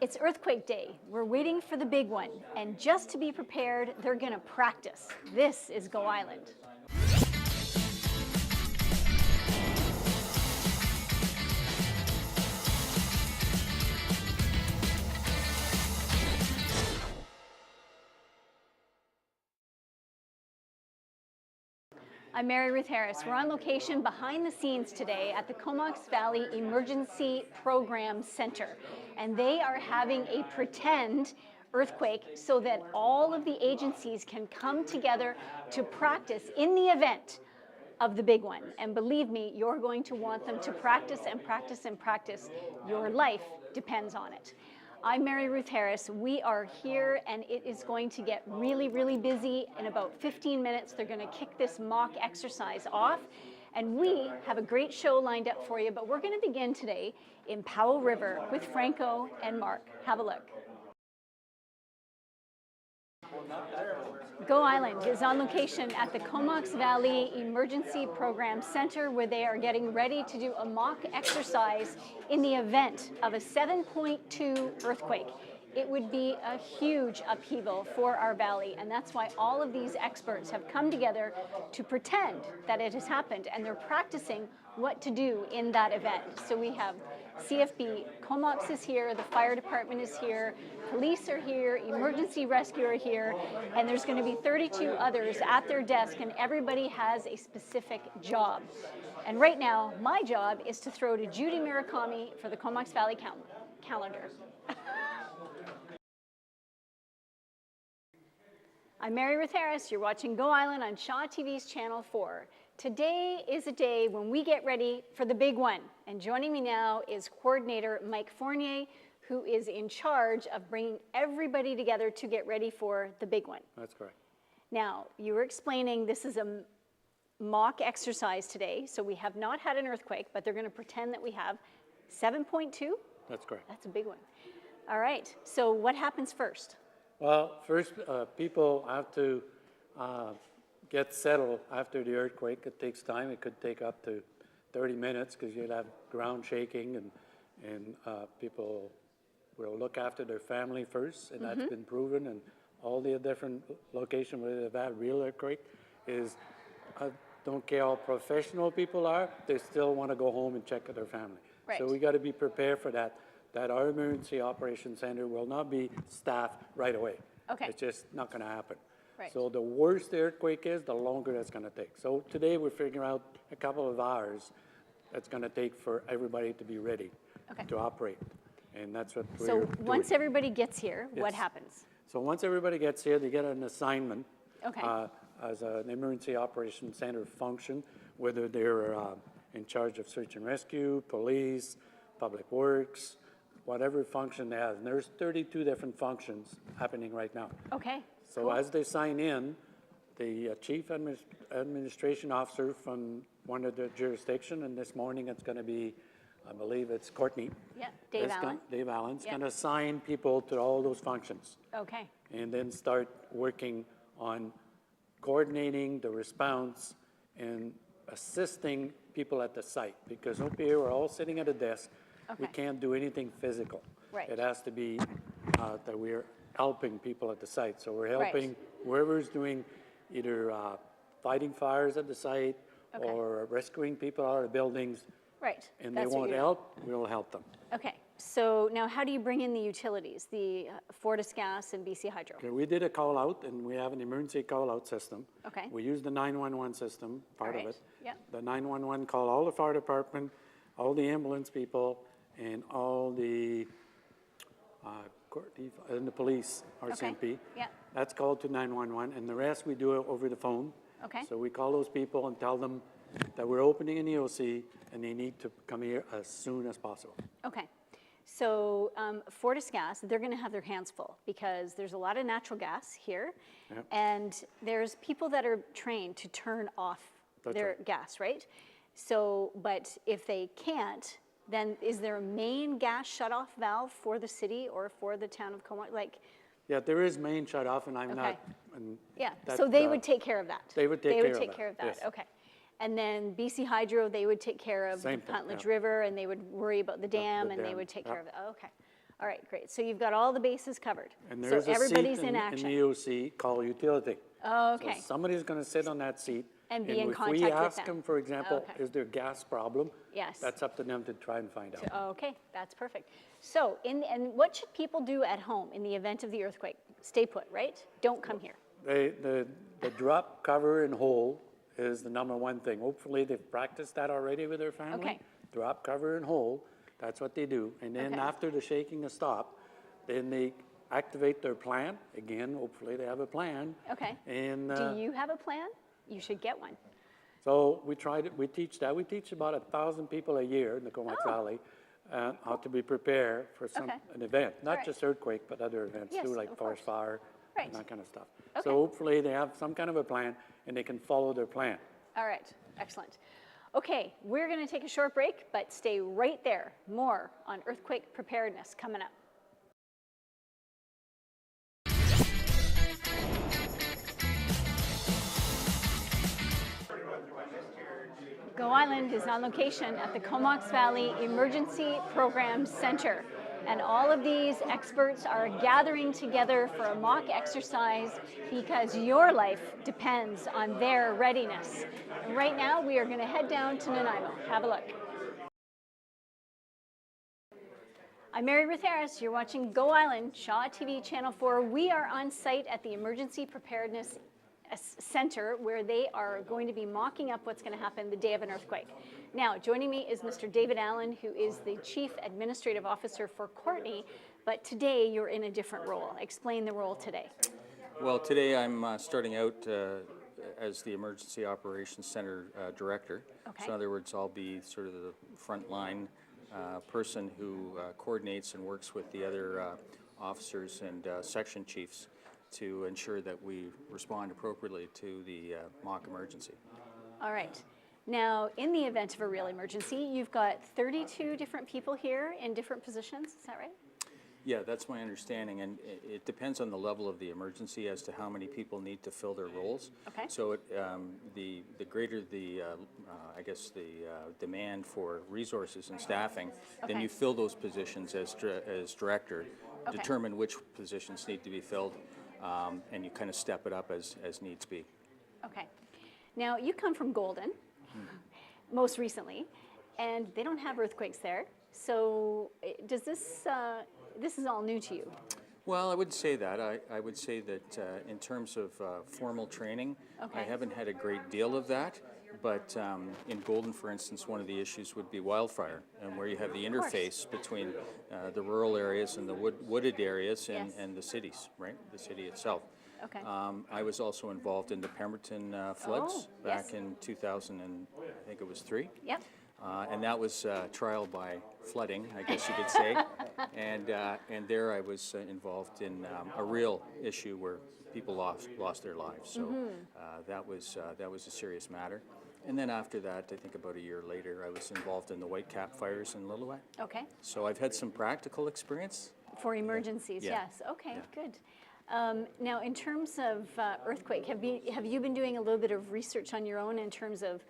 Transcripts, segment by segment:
It's earthquake day. We're waiting for the big one. And just to be prepared, they're going to practice. This is Go Island. I'm Mary Ruth Harris. We're on location behind the scenes today at the Comox Valley Emergency Program Center. And they are having a pretend earthquake so that all of the agencies can come together to practice in the event of the big one. And believe me, you're going to want them to practice and practice and practice. Your life depends on it. I'm Mary Ruth Harris. We are here and it is going to get really, really busy. In about 15 minutes, they're going to kick this mock exercise off. And we have a great show lined up for you, but we're going to begin today in Powell River with Franco and Mark. Have a look. Go Island is on location at the Comox Valley Emergency Program Center, where they are getting ready to do a mock exercise in the event of a 7.2 earthquake. It would be a huge upheaval for our valley, and that's why all of these experts have come together to pretend that it has happened, and they're practicing what to do in that event. So we have CFB, Comox is here, the fire department is here, police are here, emergency rescue are here, and there's going to be 32 others at their desk, and everybody has a specific job. And right now, my job is to throw to Judy Murakami for the Comox Valley calendar. I'm Mary Ruth Harris. You're watching Go Island on Shaw TV's Channel 4. Today is a day when we get ready for the big one. And joining me now is coordinator Mike Fournier, who is in charge of bringing everybody together to get ready for the big one. That's correct. Now, you were explaining this is a mock exercise today, so we have not had an earthquake, but they're going to pretend that we have 7.2? That's correct. That's a big one. All right, so what happens first? Well, first, people have to get settled after the earthquake. It takes time. It could take up to 30 minutes because you'll have ground shaking, and people will look after their family first, and that's been proven. And all the different locations where they've had real earthquake is, I don't care how professional people are, they still want to go home and check on their family. Right. So we got to be prepared for that. That our emergency operations center will not be staffed right away. Okay. It's just not going to happen. Right. So the worse the earthquake is, the longer that's going to take. So today we're figuring out a couple of hours that's going to take for everybody to be ready to operate. And that's what we're doing. So once everybody gets here, what happens? So once everybody gets here, they get an assignment as an emergency operations center function, whether they're in charge of search and rescue, police, public works, whatever function they have. And there's 32 different functions happening right now. Okay. So cool. as they sign in, the chief administration officer from one of the jurisdiction, and this morning it's going to be, I believe it's Courtney. Yeah, Dave Allen. Dave Allen's going to assign people to all those functions. Okay. And then start working on coordinating the response and assisting people at the site. Because up here, we're all sitting at a desk. We can't do anything physical. Right. It has to be that we're helping people at the site. So we're helping whoever's doing either fighting fires at the site or rescuing people out of buildings. Right. And they want help, we'll help them. Okay. So now how do you bring in the utilities, the Fortis Gas and BC Hydro? Okay, we did a call out, and we have an emergency call out system. Okay. We use the 911 system, part of it. Yep. The 911 call all the fire department, all the ambulance people, and all the and the police, RCMP. Yeah. That's called to 911, and the rest we do it over the phone. Okay. So we call those people and tell them that we're opening an EOC and they need to come here as soon as possible. Okay. So Fortis Gas, they're going to have their hands full because there's a lot of natural gas here, and there's people that are trained to turn off their gas, right? So, but if they can't, then is there a main gas shutoff valve for the city or for the town of Comox? Like, yeah, there is main shutoff, and I'm not. And yeah, so they would take care of that. They would take care of that. Yes. Okay. And then BC Hydro, they would take care of the Puntledge River, and they would worry about the dam, and they would take care of it. Oh, okay. All right, great. So you've got all the bases covered. And So there's a everybody's seat in in action. the EOC called utility. Oh, okay. So somebody's going to sit on that seat. And be in if contact we with ask them. them, for example, Okay. is there a gas problem? Yes. That's up to them to try and find out. Okay, that's perfect. So, and what should people do at home in the event of the earthquake? Stay put, right? Don't come here. The drop, cover, and hold is the number one thing. Hopefully, they've practiced that already with their family. Okay. Drop, cover, and hold. That's what they do. And then Okay. after the shaking has stopped, then they activate their plan. Again, hopefully they have a plan. Okay. And Do you have a plan? You should get one. so we teach that. We teach about 1,000 people a year in the Comox Oh. Valley how to be prepared for Okay. an event. Not Right. just earthquake, but other events Yes, too, like of forest course. fire Right. and that kind of stuff. Okay. So hopefully they have some kind of a plan and they can follow their plan. All right, excellent. Okay, we're going to take a short break, but stay right there. More on earthquake preparedness coming up. Go Island is on location at the Comox Valley Emergency Program Center. And all of these experts are gathering together for a mock exercise because your life depends on their readiness. And right now, we are going to head down to Nanaimo. Have a look. I'm Mary Ruth Harris. You're watching Go Island, Shaw TV Channel 4. We are on site at the Emergency Preparedness Center where they are going to be mocking up what's going to happen the day of an earthquake. Now, joining me is Mr. David Allen, who is the Chief Administrative Officer for Courtney, but today you're in a different role. Explain the role today. Well, today I'm starting out as the Emergency Operations Center Director. Okay. So in other words, I'll be sort of the frontline person who coordinates and works with the other officers and section chiefs to ensure that we respond appropriately to the mock emergency. All right. Now, in the event of a real emergency, you've got 32 different people here in different positions. Is that right? Yeah, that's my understanding, and it depends on the level of the emergency as to how many people need to fill their roles. Okay. So the greater the, I guess, the demand for resources and staffing, then Okay. you fill those positions as director, Okay. determine which positions need to be filled, and you kind of step it up as needs be. Okay. Now, you come from Golden, most recently, and they don't have earthquakes there. So does this is all new to you? Well, I would say that. I would say that in terms of formal training, Okay. I haven't had a great deal of that. But in Golden, for instance, one of the issues would be wildfire, and where you have the course. interface between the rural areas and the wooded areas and, Yes. and the cities, right? The city itself. Okay. I was also involved in the Pemberton floods Oh, yes. back in 2000, and I think it was 3. Yep. And that was trial by flooding, I guess you could say. And there I was involved in a real issue where people lost their lives. So that was a serious matter. And then after that, I think about a year later, I was involved in the Whitecap fires in Lillooet. Okay. So I've had some practical experience. For emergencies, Yeah. yes. Okay, Yeah. good. Now, in terms of earthquake, have you been doing a little bit of research on your own in terms of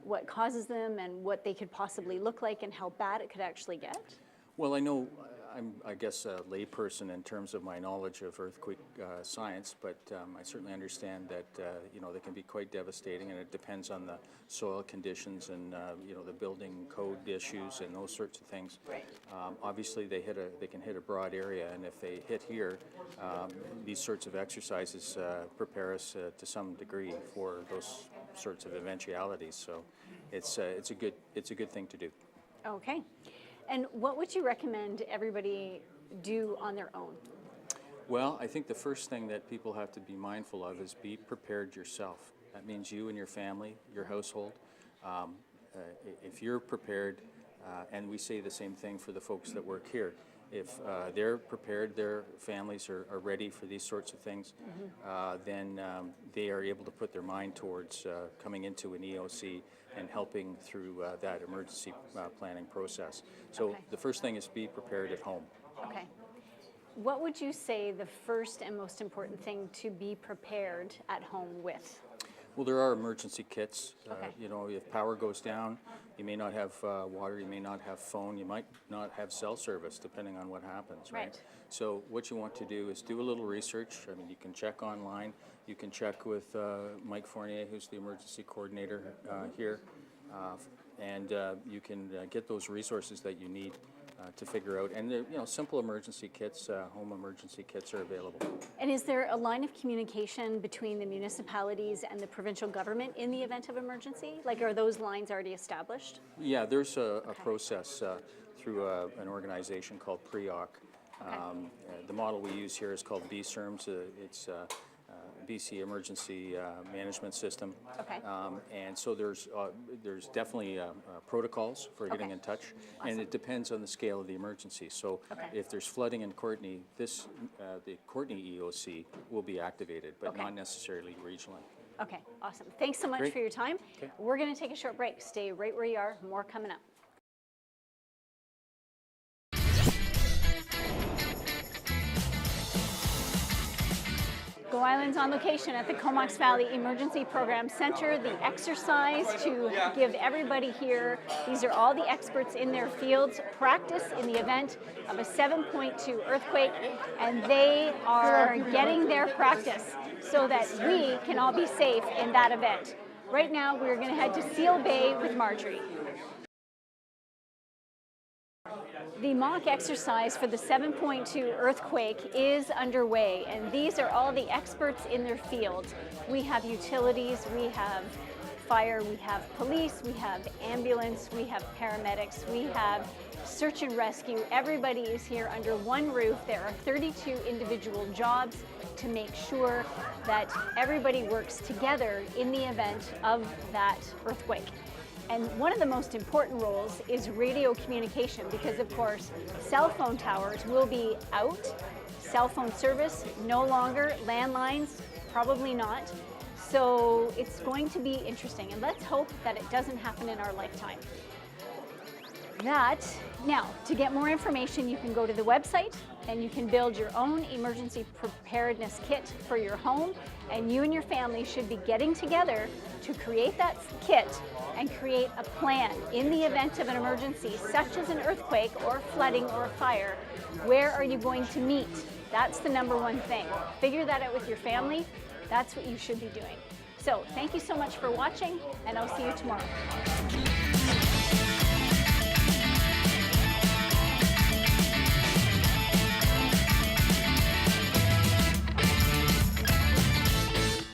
what causes them and what they could possibly look like and how bad it could actually get? Well, I know I'm, I guess, a layperson in terms of my knowledge of earthquake science, but I certainly understand that they can be quite devastating, and it depends on the soil conditions and the building code issues and those sorts of things. Right. Obviously, they can hit a broad area, and if they hit here, these sorts of exercises prepare us to some degree for those sorts of eventualities. So, it's a good thing to do. Okay. And what would you recommend everybody do on their own? Well, I think the first thing that people have to be mindful of is be prepared yourself. That means you and your family, your household. If you're prepared, and we say the same thing for the folks that work here, if they're prepared, their families are ready for these sorts of things, then they are able to put their mind towards coming into an EOC and helping through that emergency planning process. So Okay. the first thing is be prepared at home. Okay. What would you say the first and most important thing to be prepared at home with? Well, there are emergency kits. Okay. You know, if power goes down, you may not have water, you may not have phone, you might not have cell service, depending on what happens, right? Right. So what you want to do is do a little research. I mean, you can check online. You can check with Mike Fournier, who's the emergency coordinator here, and you can get those resources that you need to figure out. And you know, simple emergency kits, home emergency kits are available. And is there a line of communication between the municipalities and the provincial government in the event of emergency? Like, are those lines already established? Yeah, there's a process through an organization called PREOC. The model we use here is called BSERMS. It's BC Emergency Management System. Okay. And so there's definitely protocols for getting in touch, and it depends on the scale of the emergency. So if there's flooding in Courtenay, the Courtenay EOC will be activated, but not necessarily regionally. Okay, awesome. Thanks so much Great. for your time. Okay. We're going to take a short break. Stay right where you are. More coming up. Go Island's on location at the Comox Valley Emergency Program Center. The exercise to give everybody here, these are all the experts in their fields, practice in the event of a 7.2 earthquake, and they are getting their practice so that we can all be safe in that event. Right now, we're going to head to Seal Bay with Marjorie. The mock exercise for the 7.2 earthquake is underway, and these are all the experts in their fields. We have utilities, we have fire, we have police, we have ambulance, we have paramedics, we have search and rescue. Everybody is here under one roof. There are 32 individual jobs to make sure that everybody works together in the event of that earthquake. And one of the most important roles is radio communication, because of course cell phone towers will be out, cell phone service no longer, landlines probably not. So it's going to be interesting, and let's hope that it doesn't happen in our lifetime. Now, to get more information, you can go to the website and you can build your own emergency preparedness kit for your home, and you and your family should be getting together to create that kit and create a plan in the event of an emergency, such as an earthquake or flooding or fire. Where are you going to meet? That's the number one thing. Figure that out with your family. That's what you should be doing. So thank you so much for watching, and I'll see you tomorrow.